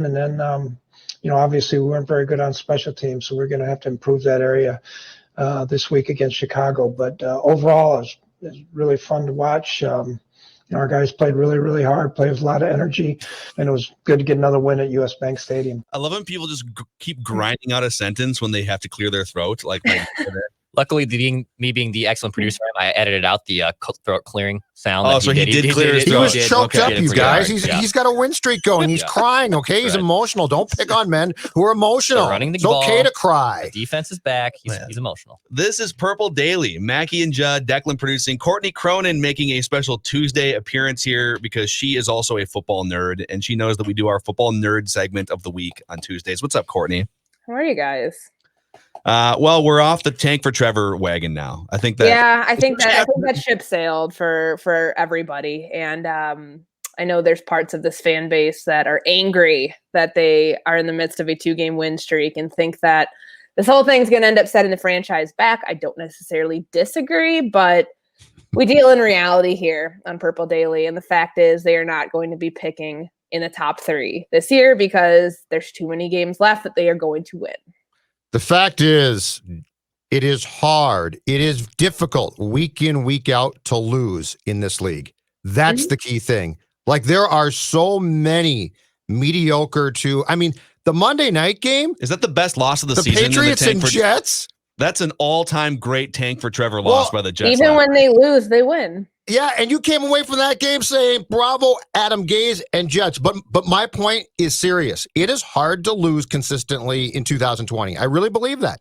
And then, obviously we weren't very good on special teams, so we're going to have to improve that area this week against Chicago. But overall, it was really fun to watch. Our guys played really, really hard, played with a lot of energy, and it was good to get another win at US Bank Stadium. I love when people just keep grinding out a sentence when they have to clear their throat. Like luckily, being the excellent producer, I edited out the throat clearing sound. Oh, so he did clear his throat. He was choked up, you guys. He's got a win streak going. He's crying, okay? He's emotional. Don't pick on men who are emotional. It's okay to cry. The defense is back. He's emotional. This is Purple Daily. Mackey and Judd, Declan producing. Courtney Cronin making a special Tuesday appearance here because she is also a football nerd, and she knows that we do our football nerd segment of the week on Tuesdays. What's up, Courtney? How are you guys? Well, we're off the tank for Trevor wagon now. I think that. Yeah, I think that ship sailed for everybody, and I know there's parts of this fan base that are angry that they are in the midst of a 2-game win streak and think that this whole thing's going to end up setting the franchise back. I don't necessarily disagree, but we deal in reality here on Purple Daily, and the fact is they are not going to be picking in the top 3 this year because there's too many games left that they are going to win. The fact is, it is hard. It is difficult week in, week out to lose in this league. That's the key thing. Like, there are so many mediocre the Monday night game. Is that the best loss of the season? Patriots and Jets. That's an all-time great tank for Trevor loss by the Jets. Even when they lose, they win. Yeah, and you came away from that game saying, bravo, Adam Gase and Jets. But my point is serious. It is hard to lose consistently in 2020. I really believe that.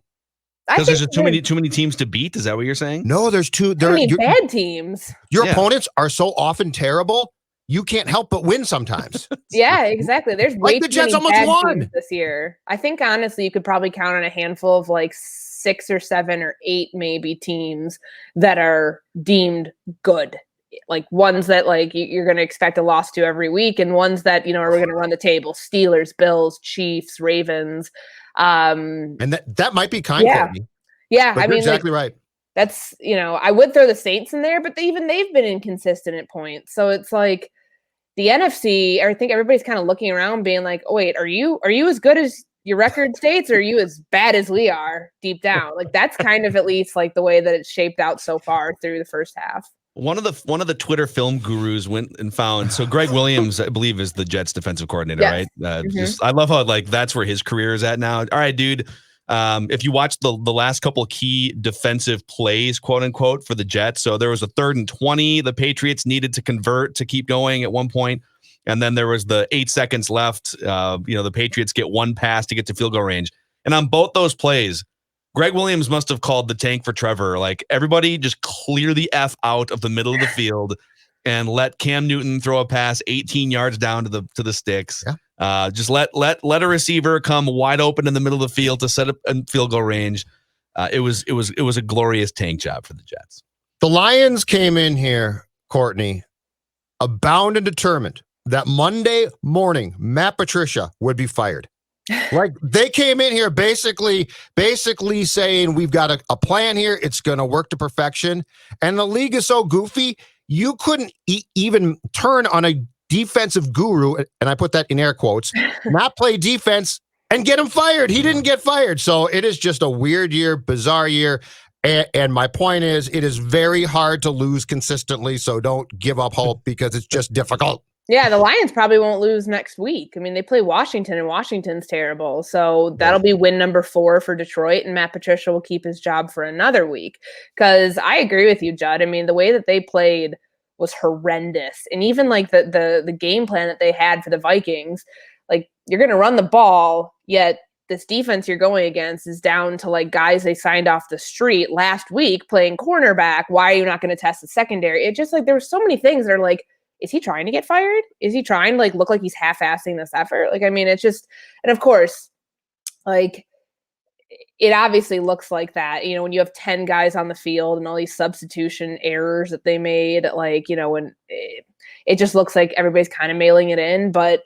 Because there's too many teams to beat? Is that what you're saying? No, there's too many bad teams. Your opponents are so often terrible, you can't help but win sometimes. Yeah, exactly. There's way the too Jets many almost bad won teams this year. I think, honestly, you could probably count on a handful of 6 or 7 or 8 maybe teams that are deemed good. Like ones that you're going to expect a loss to every week, and ones that are going to run the table: Steelers, Bills, Chiefs, Ravens. And that might be kind. Courtney. Yeah, but you're exactly right. That's I would throw the Saints in there, but they've been inconsistent at points. So it's like the NFC. I think everybody's kind of looking around, being like, "Oh wait, are you as good as your record states, or are you as bad as we are deep down?" Like that's kind of at least the way that it's shaped out so far through the first half. One of the Twitter film gurus went and found, so Greg Williams, I believe, is the Jets defensive coordinator, yes. Right? I love how that's where his career is at now. All right, dude. If you watch the last couple of key defensive plays, quote unquote, for the Jets, so there was a 3rd and 20. The Patriots needed to convert to keep going at one point, and then there was the 8 seconds left. The Patriots get one pass to get to field goal range, and on both those plays, Greg Williams must have called the tank for Trevor. Like, everybody just clear the F out of the middle of the field and let Cam Newton throw a pass 18 yards down to the sticks. Yeah. Just let a receiver come wide open in the middle of the field to set up a field goal range. It was a glorious tank job for the Jets. The Lions came in here, Courtney, bound and determined that Monday morning Matt Patricia would be fired. Like, they came in here basically saying we've got a plan here. It's going to work to perfection. And the league is so goofy, you couldn't even turn on a defensive guru, and I put that in air quotes, not play defense and get him fired. He didn't get fired. So it is just a weird year, bizarre year. And my point is, it is very hard to lose consistently. So don't give up hope because it's just difficult. Yeah, the Lions probably won't lose next week. I mean, they play Washington, and Washington's terrible. So that'll be win number 4 for Detroit, and Matt Patricia will keep his job for another week. Because I agree with you, Judd. I mean, the way that they played was horrendous. And even the game plan that they had for the Vikings, you're going to run the ball, yet this defense you're going against is down to guys they signed off the street last week playing cornerback. Why are you not going to test the secondary? It just there were so many things that are is he trying to get fired? Is he trying to look like he's half-assing this effort? It's just, and of course, it obviously looks like that, when you have 10 guys on the field and all these substitution errors that they made, when it just looks like everybody's kind of mailing it in. But,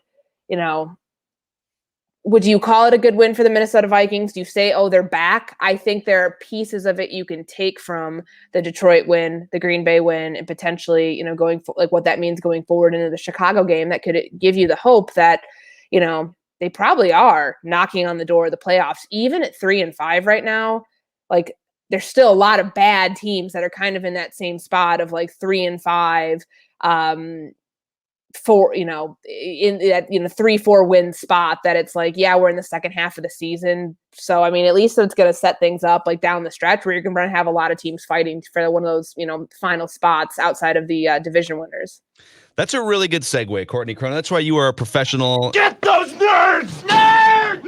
would you call it a good win for the Minnesota Vikings? Do you say, oh, they're back? I think there are pieces of it you can take from the Detroit win, the Green Bay win, and potentially, going what that means going forward into the Chicago game that could give you the hope that, they probably are knocking on the door of the playoffs. Even at 3-5 right now, like there's still a lot of bad teams that are kind of in that same spot of like 3-5, for, in that 3-4 win spot, that it's like, yeah, we're in the second half of the season. So, I mean, at least it's going to set things up like down the stretch where you're going to have a lot of teams fighting for one of those, final spots outside of the division winners. That's a really good segue, Courtney Cronin. That's why you are a professional. Get those nerds! Nerd!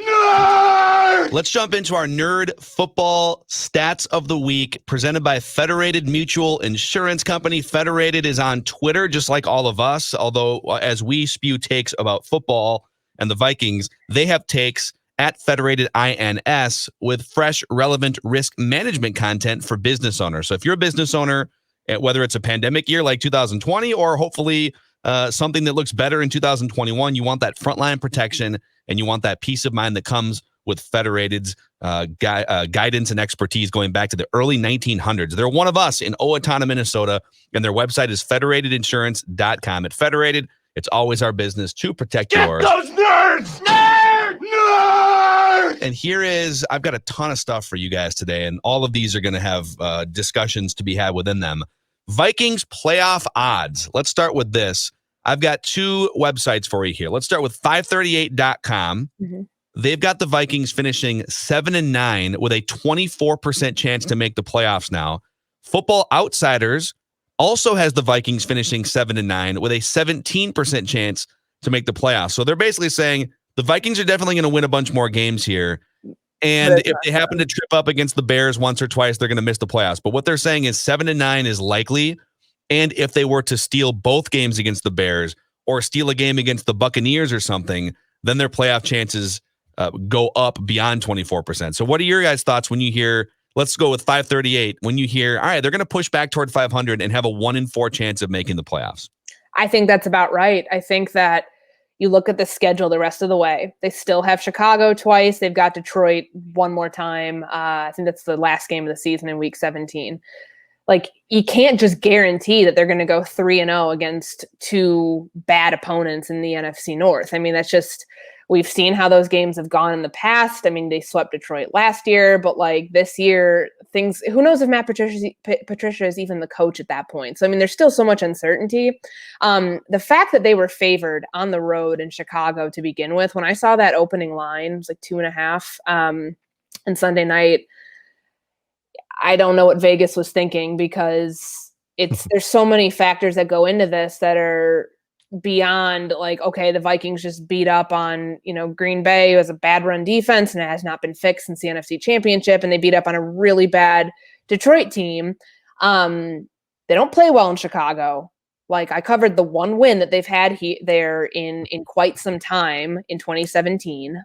Let's jump into our nerd football stats of the week, presented by Federated Mutual Insurance Company. Federated is on Twitter, just like all of us, although as we spew takes about football and the Vikings, they have takes at Federated INS with fresh, relevant risk management content for business owners. So if you're a business owner, whether it's a pandemic year like 2020 or hopefully something that looks better in 2021, you want that frontline protection and you want that peace of mind that comes with Federated's guidance and expertise going back to the early 1900s. They're one of us in Owatonna, Minnesota, and their website is federatedinsurance.com. At Federated, it's always our business to protect yours. Get those nerds! Nerd! And I've got a ton of stuff for you guys today, and all of these are going to have discussions to be had within them. Vikings playoff odds. Let's start with this. I've got two websites for you here. Let's start with 538.com. Mm-hmm. They've got the Vikings finishing 7-9 with a 24% chance to make the playoffs now. Football Outsiders also has the Vikings finishing 7-9 with a 17% chance to make the playoffs. So they're basically saying the Vikings are definitely going to win a bunch more games here. And if they happen to trip up against the Bears once or twice, they're going to miss the playoffs. But what they're saying is 7-9 is likely. And if they were to steal both games against the Bears or steal a game against the Buccaneers or something, then their playoff chances go up beyond 24%. So what are your guys' thoughts when you hear, let's go with 538, when you hear, all right, they're going to push back toward 500 and have a 1-in-4 chance of making the playoffs? I think that's about right. I think that you look at the schedule the rest of the way. They still have Chicago twice. They've got Detroit one more time. I think that's the last game of the season in week 17. Like, you can't just guarantee that they're going to go 3-0 against two bad opponents in the NFC North. I mean, that's just, we've seen how those games have gone in the past. I mean, they swept Detroit last year, but like this year, who knows if Matt Patricia is even the coach at that point. So, I mean, there's still so much uncertainty. The fact that they were favored on the road in Chicago to begin with, when I saw that opening line, it was like 2.5 on Sunday night, I don't know what Vegas was thinking, because there's so many factors that go into this that are beyond like, okay, the Vikings just beat up on, Green Bay, who has a bad run defense and it has not been fixed since the NFC Championship, and they beat up on a really bad Detroit team. They don't play well in Chicago. Like, I covered the one win that they've had there in quite some time in 2017.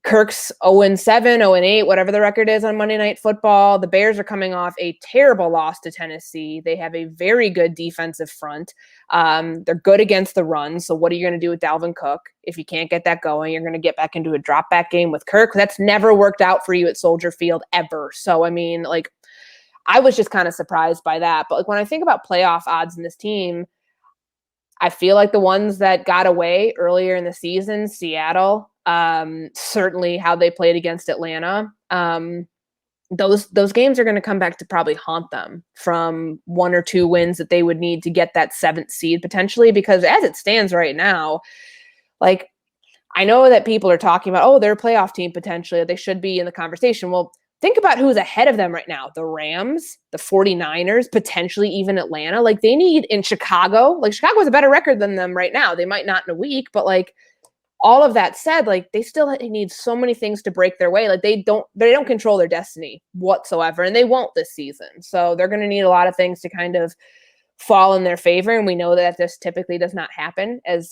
Kirk's 0-7, 0-8, whatever the record is on Monday Night Football. The Bears are coming off a terrible loss to Tennessee. They have a very good defensive front. They're good against the run. So what are you going to do with Dalvin Cook? If you can't get that going, you're going to get back into a drop back game with Kirk. That's never worked out for you at Soldier Field ever. So, I mean, like, I was just kind of surprised by that. But like, when I think about playoff odds in this team, I feel like the ones that got away earlier in the season, Seattle, certainly how they played against Atlanta, those games are going to come back to probably haunt them from 1 or 2 wins that they would need to get that 7th seed potentially. Because as it stands right now, like, I know that people are talking about, oh, they're a playoff team potentially, they should be in the conversation. Well, think about who's ahead of them right now. The Rams, the 49ers, potentially even Atlanta. Like, they need, in Chicago, like, Chicago has a better record than them right now. They might not in a week, but like, all of that said, like, they still need so many things to break their way. Like, they don't control their destiny whatsoever, and they won't this season. So they're going to need a lot of things to kind of fall in their favor. And we know that this typically does not happen as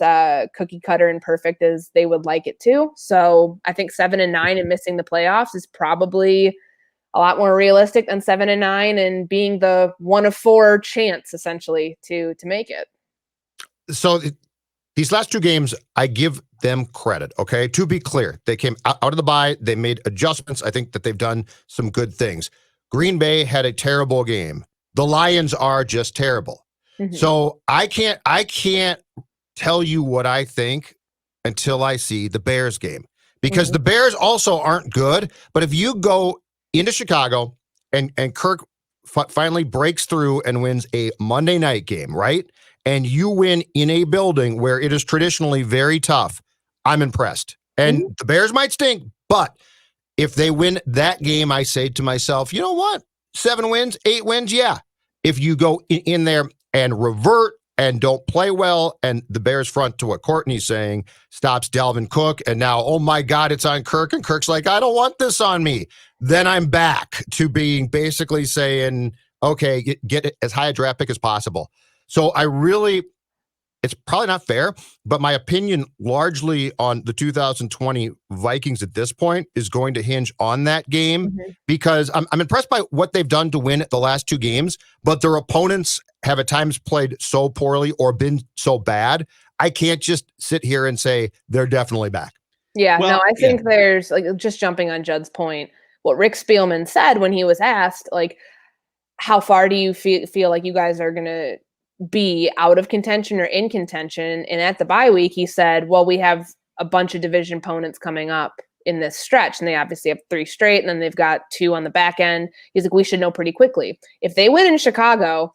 cookie cutter and perfect as they would like it to. So I think 7-9 and missing the playoffs is probably a lot more realistic than 7-9 and being the 1 of 4 chance essentially to make it. So these last 2 games, I give them credit, okay? To be clear, they came out of the bye. They made adjustments. I think that they've done some good things. Green Bay had a terrible game. The Lions are just terrible. Mm-hmm. So I can't tell you what I think until I see the Bears game, because the Bears also aren't good. But if you go into Chicago and Kirk finally breaks through and wins a Monday night game, right? And you win in a building where it is traditionally very tough, I'm impressed. And the Bears might stink, but if they win that game, I say to myself, you know what? 7 wins, 8 wins, yeah. If you go in there and revert and don't play well, and the Bears front to what Courtney's saying, stops Dalvin Cook, and now, oh my God, it's on Kirk, and Kirk's like, I don't want this on me. Then I'm back to being basically saying, okay, get it as high a draft pick as possible. So it's probably not fair, but my opinion largely on the 2020 Vikings at this point is going to hinge on that game, because I'm impressed by what they've done to win the last 2 games, but their opponents have at times played so poorly or been so bad. I can't just sit here and say they're definitely back. Yeah, well, no, I think there's, like, just jumping on Judd's point, what Rick Spielman said when he was asked, like, how far do you feel like you guys are going to be out of contention or in contention? And at the bye week, he said, well, we have a bunch of division opponents coming up in this stretch, and they obviously have 3 straight, and then they've got 2 on the back end. He's like, we should know pretty quickly. If they win in Chicago,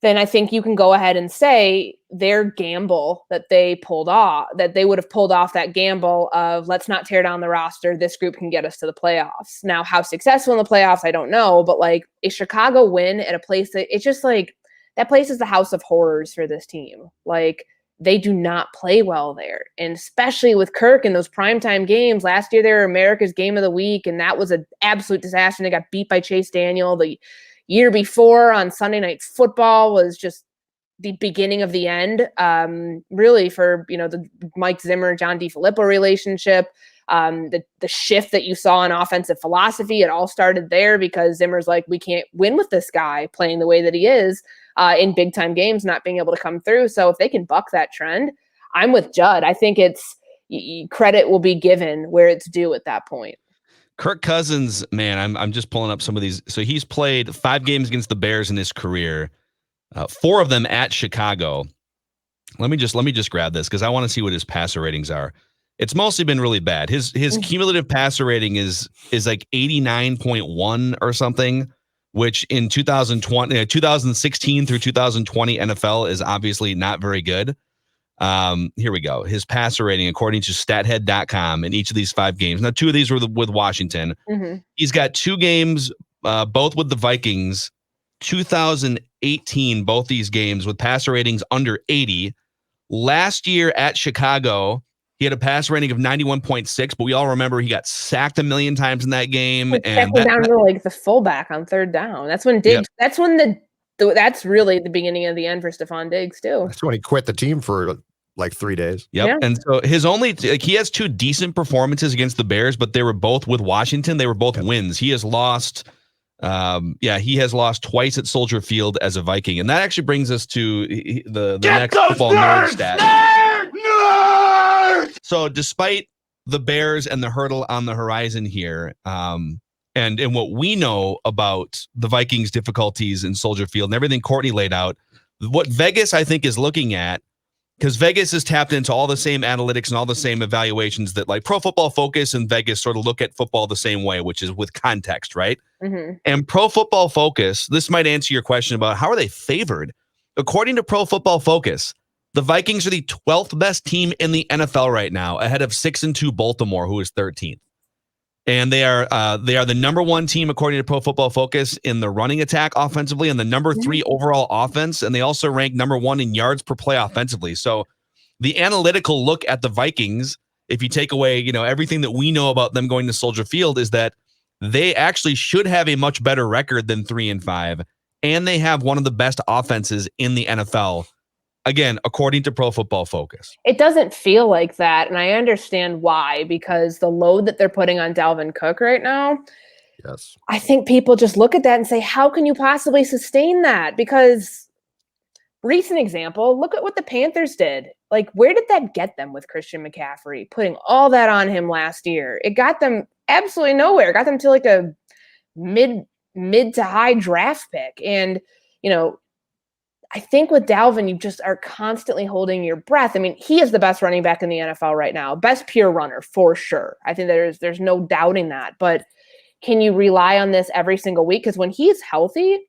then I think you can go ahead and say their gamble that they pulled off, that they would have pulled off that gamble of, let's not tear down the roster. This group can get us to the playoffs. Now, how successful in the playoffs, I don't know, but like a Chicago win at a place that it's just like, that place is the house of horrors for this team. Like, they do not play well there. And especially with Kirk in those primetime games. Last year, they were America's Game of the Week, and that was an absolute disaster. They got beat by Chase Daniel. The year before on Sunday Night Football was just the beginning of the end, really, for, the Mike Zimmer, John DiFilippo relationship. The shift that you saw in offensive philosophy, it all started there, because Zimmer's like, we can't win with this guy playing the way that he is in big time games, not being able to come through. So if they can buck that trend, I'm with Judd. I think credit will be given where it's due at that point. Kirk Cousins, man, I'm just pulling up some of these. So he's played 5 games against the Bears in his career, 4 of them at Chicago. Let me just grab this, because I want to see what his passer ratings are. It's mostly been really bad. His cumulative passer rating is like 89.1 or something, which in 2016 through 2020 NFL is obviously not very good. Here we go. His passer rating, according to stathead.com, in each of these 5 games. Now, 2 of these were with Washington. He's got 2 games, both with the Vikings, 2018, both these games with passer ratings under 80. Last year at Chicago, he had a passer rating of 91.6, but we all remember he got sacked a million times in that game. And down to like the fullback on 3rd down. That's when Diggs. Yep. That's when that's really the beginning of the end for Stephon Diggs too. That's when he quit the team for like 3 days. Yep. Yeah. And so he has 2 decent performances against the Bears, but they were both with Washington. They were both wins. He has lost. He has lost twice at Soldier Field as a Viking, and that actually brings us to the next football nerd stat. Nerd! So, despite the Bears and the hurdle on the horizon here, and what we know about the Vikings' difficulties in Soldier Field and everything Courtney laid out, what Vegas I think is looking at, because Vegas has tapped into all the same analytics and all the same evaluations that like Pro Football Focus and Vegas sort of look at football the same way, which is with context, right? And Pro Football Focus, this might answer your question about how are they favored. According to Pro Football Focus, the Vikings are the 12th best team in the NFL right now, ahead of 6-2 Baltimore, who is 13th. And they are the number 1 team, according to Pro Football Focus, in the running attack offensively, and the number 3 overall offense. And they also rank number 1 in yards per play offensively. So the analytical look at the Vikings, if you take away, everything that we know about them going to Soldier Field, is that they actually should have a much better record than 3-5. And they have one of the best offenses in the NFL. Again, according to Pro Football Focus. It doesn't feel like that, and I understand why, because the load that they're putting on Dalvin Cook right now, yes, I think people just look at that and say, how can you possibly sustain that? Because, recent example, look at what the Panthers did. Like, where did that get them with Christian McCaffrey? Putting all that on him last year. It got them absolutely nowhere. It got them to like a mid to high draft pick. And, I think with Dalvin, you just are constantly holding your breath. I mean, he is the best running back in the NFL right now, best pure runner for sure. I think there's no doubting that. But can you rely on this every single week? Because when he's healthy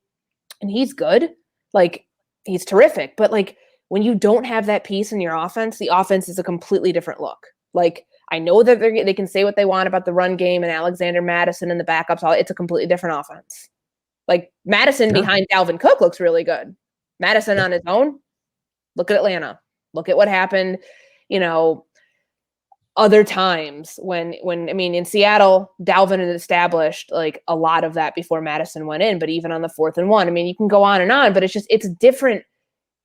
and he's good, like he's terrific. But like when you don't have that piece in your offense, the offense is a completely different look. Like I know that they can say what they want about the run game and Alexander Madison and the backups. It's a completely different offense. Like Madison behind Dalvin Cook looks really good. Madison on his own, look at Atlanta. Look at what happened, other times when I mean, in Seattle, Dalvin had established like a lot of that before Madison went in, but even on the 4th and 1, I mean, you can go on and on, but it's different.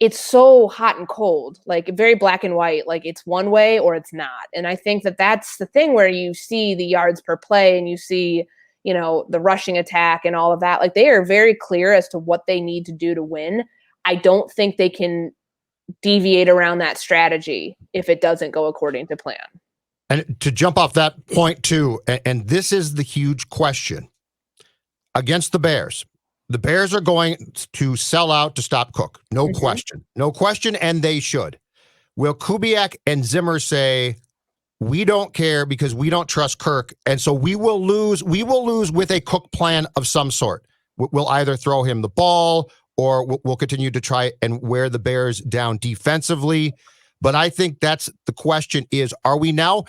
It's so hot and cold, like very black and white, like it's one way or it's not. And I think that that's the thing where you see the yards per play and you see, the rushing attack and all of that. Like they are very clear as to what they need to do to win. I don't think they can deviate around that strategy if it doesn't go according to plan. And to jump off that point too, and this is the huge question against the Bears are going to sell out to stop Cook. No question. And they should. Will Kubiak and Zimmer say, we don't care because we don't trust Kirk. And so we will lose with a Cook plan of some sort. We'll either throw him the ball or we'll continue to try and wear the Bears down defensively. But I think that's the question is, are we now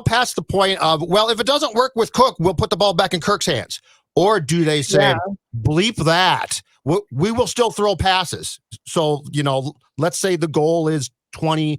past the point of, well, if it doesn't work with Cook, we'll put the ball back in Kirk's hands? Or do they say, bleep that, we will still throw passes? So, let's say the goal is 20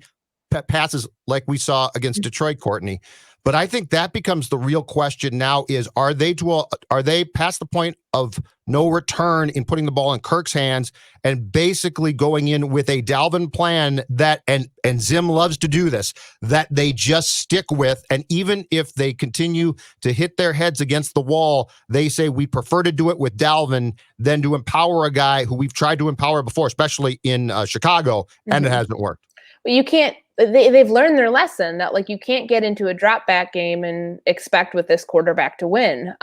passes like we saw against Detroit, Courtney. But I think that becomes the real question now is, are they past the point of no return in putting the ball in Kirk's hands and basically going in with a Dalvin plan that, and Zim loves to do this, that they just stick with. And even if they continue to hit their heads against the wall, they say, we prefer to do it with Dalvin than to empower a guy who we've tried to empower before, especially in Chicago, and it hasn't worked. But you can't, they've learned their lesson that like you can't get into a drop back game and expect with this quarterback to win.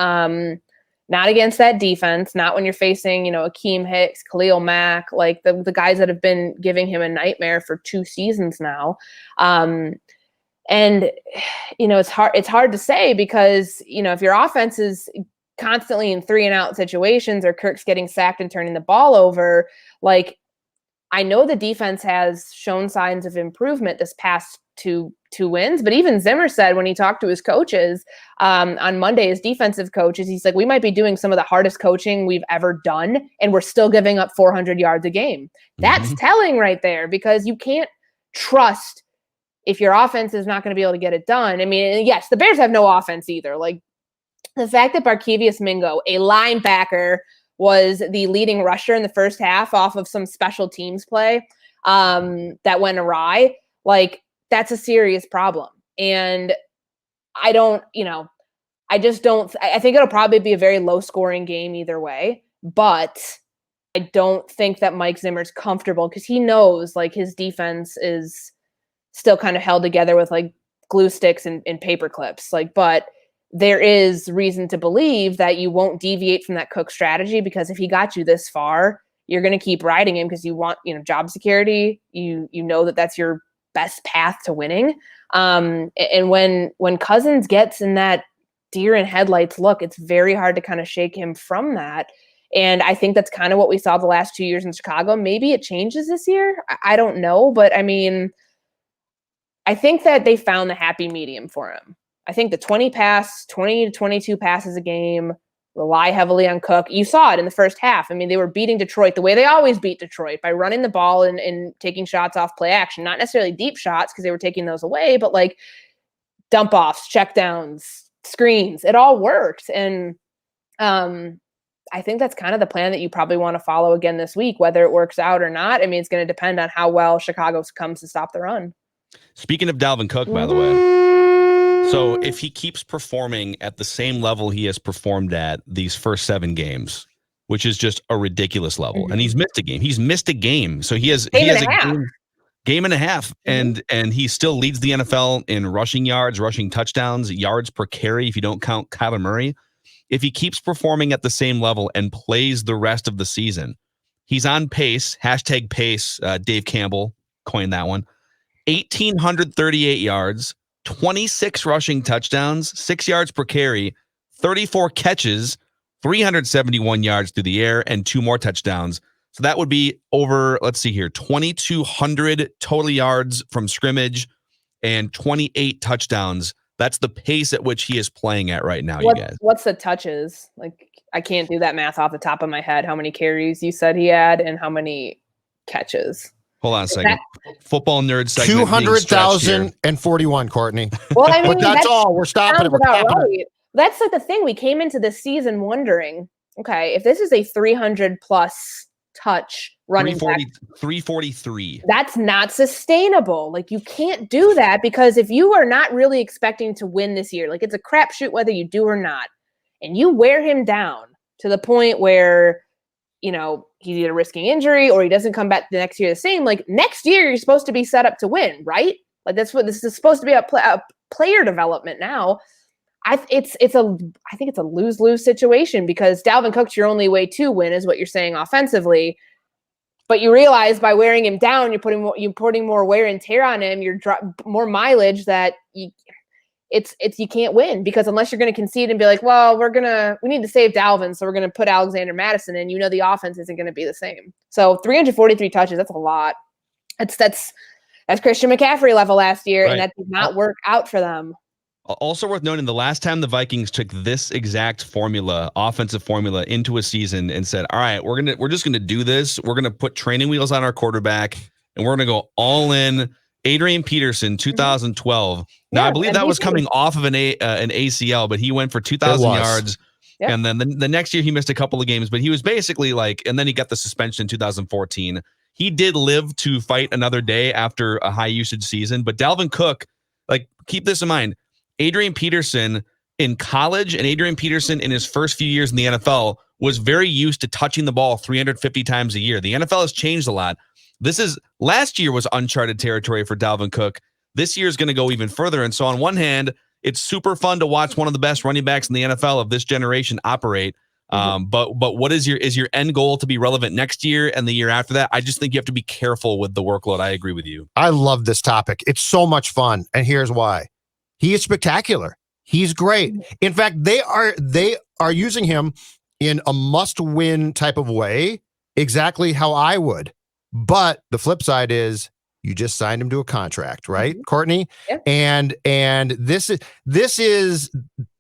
Not against that defense, not when you're facing, Akeem Hicks, Khalil Mack, like the guys that have been giving him a nightmare for 2 seasons now. And it's hard to say because, if your offense is constantly in 3-and-out situations or Kirk's getting sacked and turning the ball over, like, I know the defense has shown signs of improvement this past two wins, but even Zimmer said when he talked to his coaches on Monday, his defensive coaches, he's like, we might be doing some of the hardest coaching we've ever done, and we're still giving up 400 yards a game. That's telling right there because you can't trust if your offense is not going to be able to get it done. I mean, yes, the Bears have no offense either. Like the fact that Barkevious Mingo, a linebacker, was the leading rusher in the first half off of some special teams play that went awry. Like that's a serious problem. And I think it'll probably be a very low scoring game either way, but I don't think that Mike Zimmer's comfortable because he knows like his defense is still kind of held together with like glue sticks and paper clips. Like, but there is reason to believe that you won't deviate from that Cook strategy because if he got you this far, you're going to keep riding him because you want, job security. You know that that's your best path to winning. And when Cousins gets in that deer in headlights look, it's very hard to kind of shake him from that. And I think that's kind of what we saw the last 2 years in Chicago. Maybe it changes this year. I don't know. But I mean, I think that they found the happy medium for him. I think the 20 to 22 passes a game, rely heavily on Cook. You saw it in the first half. I mean, they were beating Detroit the way they always beat Detroit by running the ball and taking shots off play action. Not necessarily deep shots because they were taking those away, but like dump offs, check downs, screens. It all worked. And I think that's kind of the plan that you probably want to follow again this week, whether it works out or not. I mean, it's going to depend on how well Chicago comes to stop the run. Speaking of Dalvin Cook, by the way, so if he keeps performing at the same level he has performed at these first 7 games, which is just a ridiculous level, and he's missed a game. So he has a game and a half, and he still leads the NFL in rushing yards, rushing touchdowns, yards per carry if you don't count Kyler Murray. If he keeps performing at the same level and plays the rest of the season, He's on pace, #pace. Dave Campbell coined that one. 1,838 yards, 26 rushing touchdowns, 6 yards per carry, 34 catches, 371 yards through the air, and 2 more touchdowns. So that would be over, let's see here, 2,200 total yards from scrimmage and 28 touchdowns. That's the pace at which he is playing at right now, you guys. What's the touches? Like, I can't do that math off the top of my head. How many carries you said he had and how many catches? Hold on a second. Football nerd segment. 200,041, Courtney. Well, I mean, But that's all. We're stopping it. We're about stopping it. right. That's like the thing. We came into the season wondering, okay, if this is a 300 plus touch running back, 343. that's not sustainable. Like, you can't do that, because if you are not really expecting to win this year, like, it's a crapshoot whether you do or not, and you wear him down to the point where, you know, he's either risking injury or he doesn't come back the next year the same. Like, next year you're supposed to be set up to win, right? Like, that's what this is supposed to be, a player development now. I think it's a lose-lose situation, because Dalvin Cook's your only way to win is what you're saying offensively. But you realize by wearing him down, you're putting more wear and tear on him. You're more mileage that you can't win, because unless you're going to concede and be like, well, we need to save Dalvin, so we're going to put Alexander Madison in, you know, the offense isn't going to be the same. So 343 touches, that's a lot. That's Christian McCaffrey level last year, right. And that did not work out for them. Also worth noting, the last time the Vikings took this exact offensive formula into a season and said, all right, we're just gonna do this. We're gonna put training wheels on our quarterback and we're gonna go all in. Adrian Peterson, 2012. Now, I believe that was coming off of an ACL, but he went for 2,000 yards. Yep. And then the next year he missed a couple of games, but he was basically like, and then he got the suspension in 2014. He did live to fight another day after a high usage season, but Dalvin Cook, like, keep this in mind. Adrian Peterson in college and Adrian Peterson in his first few years in the NFL was very used to touching the ball 350 times a year. The NFL has changed a lot. Last year was uncharted territory for Dalvin Cook. This year is going to go even further. And so on one hand, it's super fun to watch one of the best running backs in the NFL of this generation operate. But what is your end goal to be relevant next year and the year after that? I just think you have to be careful with the workload. I agree with you. I love this topic. It's so much fun. And here's why. He is spectacular. He's great. In fact, they are using him in a must-win type of way, exactly how I would. But the flip side is you just signed him to a contract, right, Courtney? Yep. And this is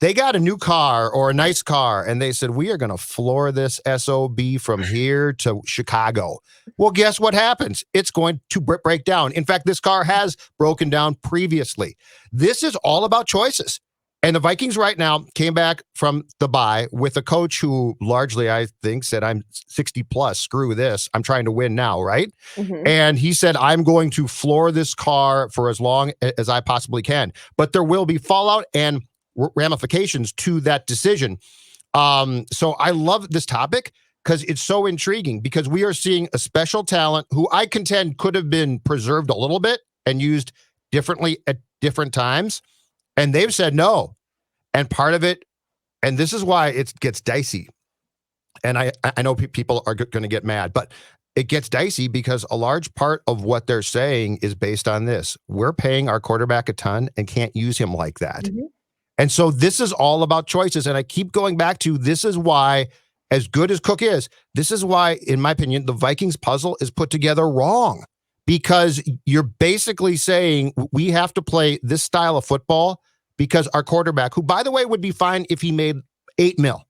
they got a new car or a nice car, and they said, we are going to floor this SOB from here to Chicago. Well, guess what happens? It's going to break down. In fact, this car has broken down previously. This is all about choices. And the Vikings right now came back from the bye with a coach who largely, I think, said, I'm 60 plus, screw this. I'm trying to win now, right? Mm-hmm. And he said, I'm going to floor this car for as long as I possibly can. But there will be fallout and ramifications to that decision. So I love this topic because it's so intriguing, because we are seeing a special talent who I contend could have been preserved a little bit and used differently at different times. And they've said no. And part of it, and this is why it gets dicey. And I know people are going to get mad, but it gets dicey because a large part of what they're saying is based on this. We're paying our quarterback a ton and can't use him like that. Mm-hmm. And so this is all about choices. And I keep going back to, this is why, as good as Cook is, this is why, in my opinion, the Vikings puzzle is put together wrong. Because you're basically saying we have to play this style of football because our quarterback, who, by the way, would be fine if he made $8 million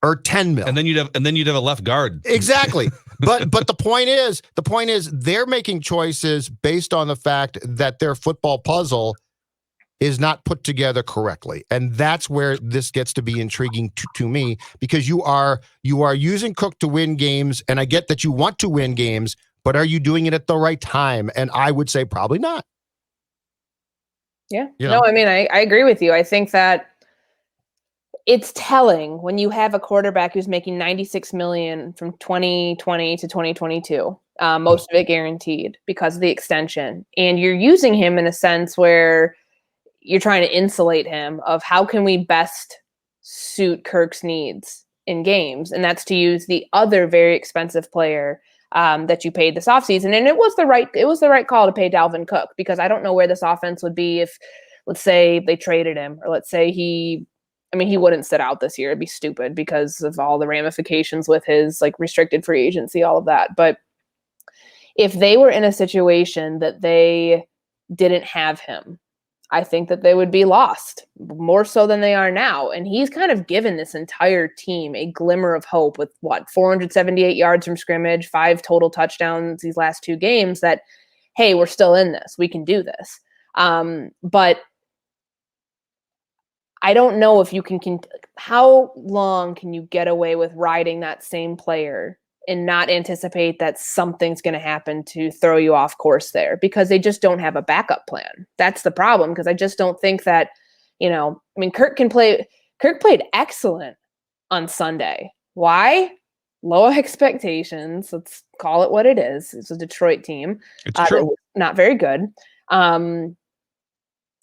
or $10 million, and then you'd have a left guard. Exactly. But the point is they're making choices based on the fact that their football puzzle is not put together correctly, and that's where this gets to be intriguing to me, because you are using Cook to win games, and I get that you want to win games. But are you doing it at the right time? And I would say probably not. Yeah. No, I mean, I agree with you. I think that it's telling when you have a quarterback who's making $96 million from 2020 to 2022, most of it guaranteed because of the extension. And you're using him in a sense where you're trying to insulate him of how can we best suit Kirk's needs in games, and that's to use the other very expensive player that you paid this offseason. And it was the right call to pay Dalvin Cook, because I don't know where this offense would be if, let's say, they traded him, or let's say he wouldn't sit out this year. It'd be stupid because of all the ramifications with his like restricted free agency, all of that. But if they were in a situation that they didn't have him, I think that they would be lost more so than they are now. And he's kind of given this entire team a glimmer of hope with 478 yards from scrimmage, 5 total touchdowns these last 2 games, that, hey, we're still in this. We can do this. But I don't know if you can how long can you get away with riding that same player and not anticipate that something's going to happen to throw you off course there, because they just don't have a backup plan. That's the problem, because I just don't think that, Kirk played excellent on Sunday. Why? Low expectations. Let's call it what it is. It's a Detroit team. It's true. Not very good.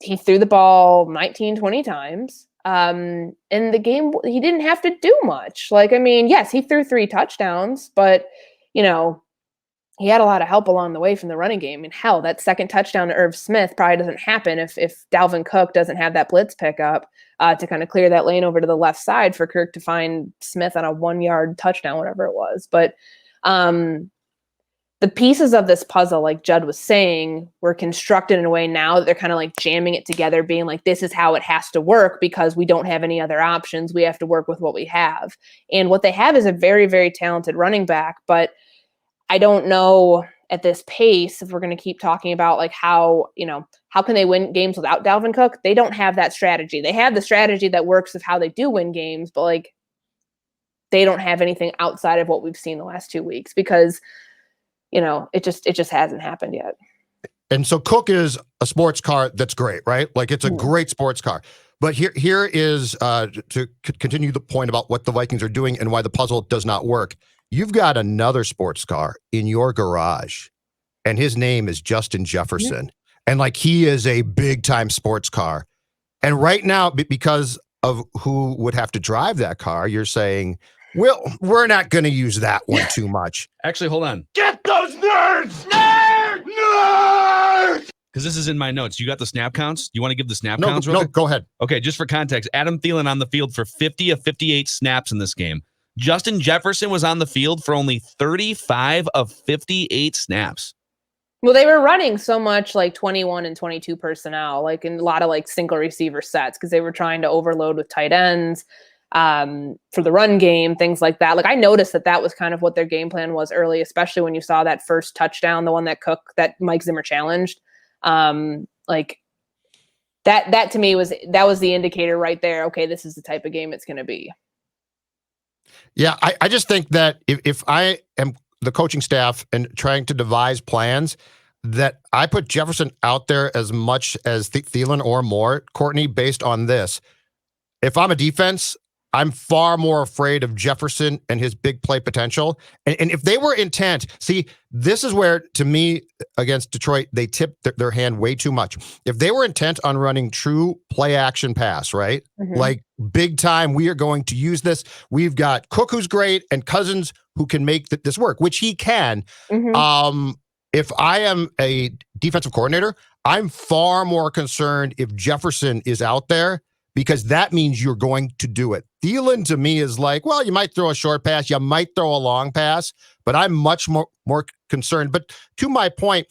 He threw the ball 19, 20 times. In the game, he didn't have to do much. Yes, he threw 3 touchdowns, but, he had a lot of help along the way from the running game. And hell, that second touchdown to Irv Smith probably doesn't happen if Dalvin Cook doesn't have that blitz pickup to kind of clear that lane over to the left side for Kirk to find Smith on a 1-yard touchdown, whatever it was. But the pieces of this puzzle, like Judd was saying, were constructed in a way now that they're kind of like jamming it together, being like, this is how it has to work because we don't have any other options. We have to work with what we have. And what they have is a very, very talented running back. But I don't know at this pace if we're going to keep talking about like how can they win games without Dalvin Cook? They don't have that strategy. They have the strategy that works of how they do win games, but like they don't have anything outside of what we've seen the last 2 weeks, because it just hasn't happened yet. And so Cook is a sports car that's great, right? Like it's a great sports car. But here is to continue the point about what the Vikings are doing and why the puzzle does not work. You've got another sports car in your garage, and his name is Justin Jefferson. Yeah. And like he is a big time sports car. And right now, because of who would have to drive that car, you're saying, well, we're not going to use that one too much. Actually, hold on. Get those nerds! Nerds! Because this is in my notes. You got the snap counts? You want to give the snap counts? No, go ahead. Okay, just for context, Adam Thielen on the field for 50 of 58 snaps in this game. Justin Jefferson was on the field for only 35 of 58 snaps. Well, they were running so much like 21 and 22 personnel, like in a lot of like single receiver sets, because they were trying to overload with tight ends for the run game, things like that. Like I noticed that was kind of what their game plan was early, especially when you saw that first touchdown, the one that Mike Zimmer challenged. Like that to me was the indicator right there. Okay, this is the type of game it's going to be. Yeah, I just think that if I am the coaching staff and trying to devise plans, that I put Jefferson out there as much as Thielen or more, Courtney, based on this. If I'm a defense, I'm far more afraid of Jefferson and his big play potential. And if they were intent, see, this is where, to me, against Detroit, they tipped their hand way too much. If they were intent on running true play action pass, right? Mm-hmm. Like big time, we are going to use this. We've got Cook, who's great, and Cousins, who can make this work, which he can. Mm-hmm. If I am a defensive coordinator, I'm far more concerned if Jefferson is out there, because that means you're going to do it. Thielen, to me, is like, well, you might throw a short pass, you might throw a long pass, but I'm much more concerned. But to my point,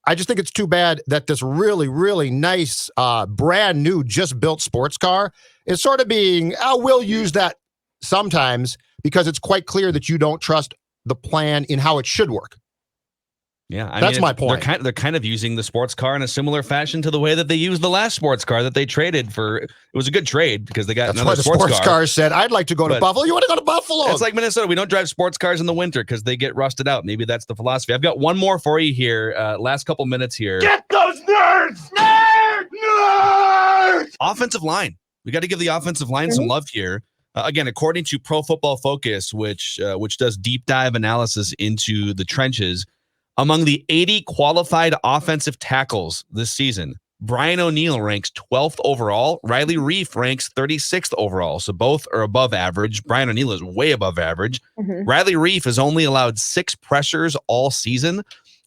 I just think it's too bad that this really, really nice, brand new, just built sports car is sort of being, we'll use that sometimes, because it's quite clear that you don't trust the plan in how it should work. Yeah, that's my point. They're kind of using the sports car in a similar fashion to the way that they used the last sports car that they traded for. It was a good trade because they got another sports car. That's why the sports car said, I'd like to go to Buffalo. You want to go to Buffalo? It's like Minnesota. We don't drive sports cars in the winter because they get rusted out. Maybe that's the philosophy. I've got one more for you here. Last couple minutes here. Get those nerds! Nerds! Offensive line. We got to give the offensive line some love here. Again, according to Pro Football Focus, which does deep dive analysis into the trenches, among the 80 qualified offensive tackles this season, Brian O'Neill ranks 12th overall. Riley Reif ranks 36th overall. So both are above average. Brian O'Neill is way above average. Riley Reif has only allowed 6 pressures all season.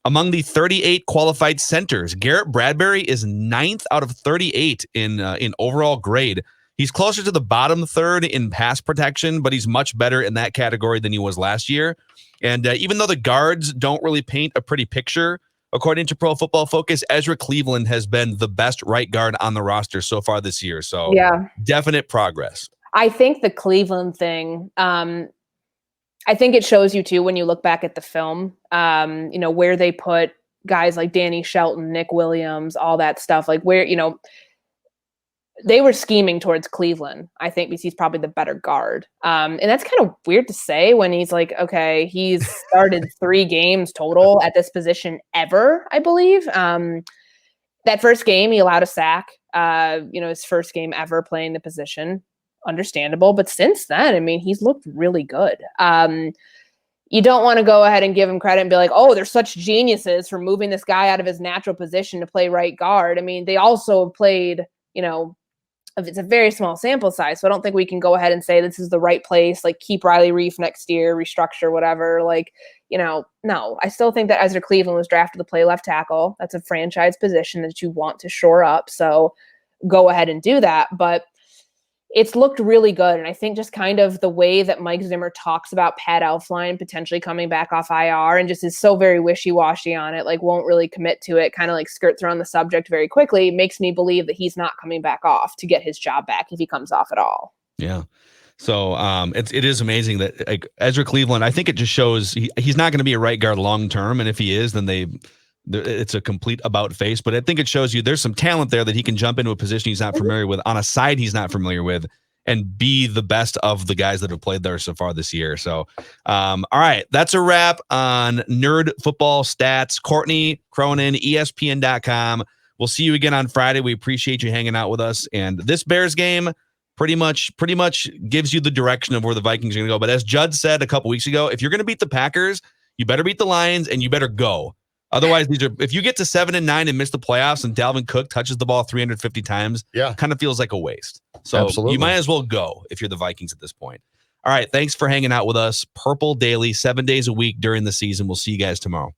Among the 38 qualified centers, Garrett Bradbury is 9th out of 38 in overall grade. He's closer to the bottom third in pass protection, but he's much better in that category than he was last year. And even though the guards don't really paint a pretty picture, according to Pro Football Focus, Ezra Cleveland has been the best right guard on the roster so far this year. So definite progress. I think the Cleveland thing, I think it shows you too when you look back at the film, where they put guys like Danny Shelton, Nick Williams, all that stuff, like where, they were scheming towards Cleveland, I think, because he's probably the better guard. And that's kind of weird to say when he's like, okay, he's started 3 games total at this position ever, I believe. That first game, he allowed a sack, his first game ever playing the position. Understandable. But since then, I mean, he's looked really good. You don't want to go ahead and give him credit and be like, oh, they're such geniuses for moving this guy out of his natural position to play right guard. I mean, they also played, it's a very small sample size. So I don't think we can go ahead and say this is the right place, like keep Riley Reif next year, restructure, whatever. No, I still think that Ezra Cleveland was drafted to play left tackle. That's a franchise position that you want to shore up. So go ahead and do that. But it's looked really good. And I think just kind of the way that Mike Zimmer talks about Pat Elflein potentially coming back off IR and just is so very wishy-washy on it, like won't really commit to it, kind of like skirts around the subject very quickly, makes me believe that he's not coming back off to get his job back if he comes off at all. Yeah. So it is amazing that like Ezra Cleveland, I think it just shows he's not going to be a right guard long term. And if he is, then it's a complete about face, but I think it shows you there's some talent there that he can jump into a position he's not familiar with on a side he's not familiar with and be the best of the guys that have played there so far this year. So, all right, that's a wrap on Nerd Football Stats. Courtney Cronin, ESPN.com. We'll see you again on Friday. We appreciate you hanging out with us. And this Bears game pretty much gives you the direction of where the Vikings are going to go. But as Judd said a couple weeks ago, if you're going to beat the Packers, you better beat the Lions and you better go. Otherwise, if you get to 7-9 and miss the playoffs and Dalvin Cook touches the ball 350 times, kind of feels like a waste. So You might as well go if you're the Vikings at this point. All right. Thanks for hanging out with us. Purple Daily, 7 days a week during the season. We'll see you guys tomorrow.